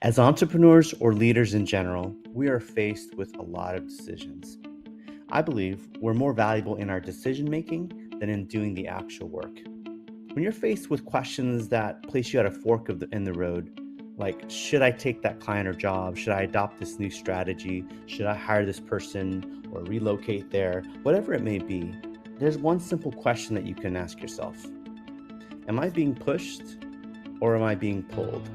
As entrepreneurs or leaders in general, we are faced with a lot of decisions. I believe we're more valuable in our decision making than in doing the actual work. When you're faced with questions that place you at a fork in the road, like should I take that client or job? Should I adopt this new strategy? Should I hire this person or relocate there? Whatever it may be, there's one simple question that you can ask yourself. Am I being pushed or am I being pulled?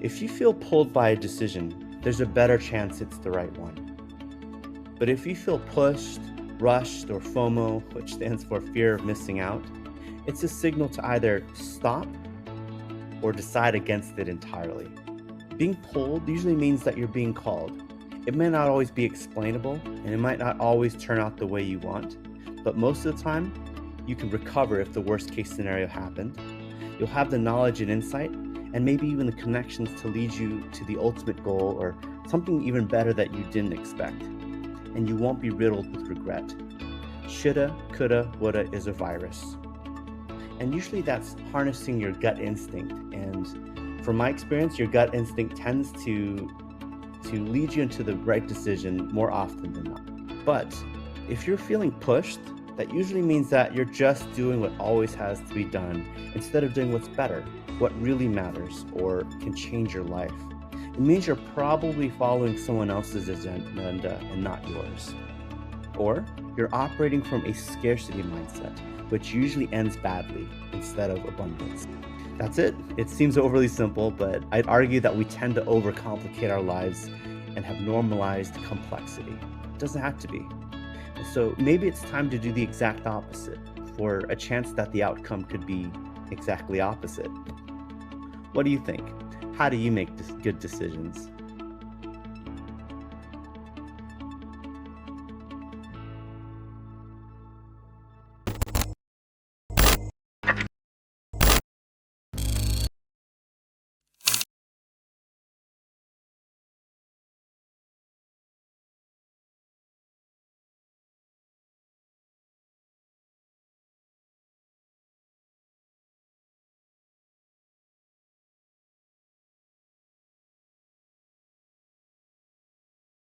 If you feel pulled by a decision, there's a better chance it's the right one. But if you feel pushed, rushed, or FOMO, which stands for fear of missing out, it's a signal to either stop or decide against it entirely. Being pulled usually means that you're being called. It may not always be explainable, and it might not always turn out the way you want, but most of the time, you can recover if the worst case scenario happened. You'll have the knowledge and insight, and maybe even the connections to lead you to the ultimate goal or something even better that you didn't expect. And you won't be riddled with regret. Shoulda, coulda, woulda is a virus. And usually that's harnessing your gut instinct. And from my experience, your gut instinct tends to lead you into the right decision more often than not. But if you're feeling pushed, that usually means that you're just doing what always has to be done instead of doing what's better, what really matters, or can change your life. It means you're probably following someone else's agenda and not yours. Or you're operating from a scarcity mindset, which usually ends badly instead of abundance. That's it. It seems overly simple, but I'd argue that we tend to overcomplicate our lives and have normalized complexity. It doesn't have to be. So maybe it's time to do the exact opposite for a chance that the outcome could be exactly opposite. What do you think? How do you make good decisions?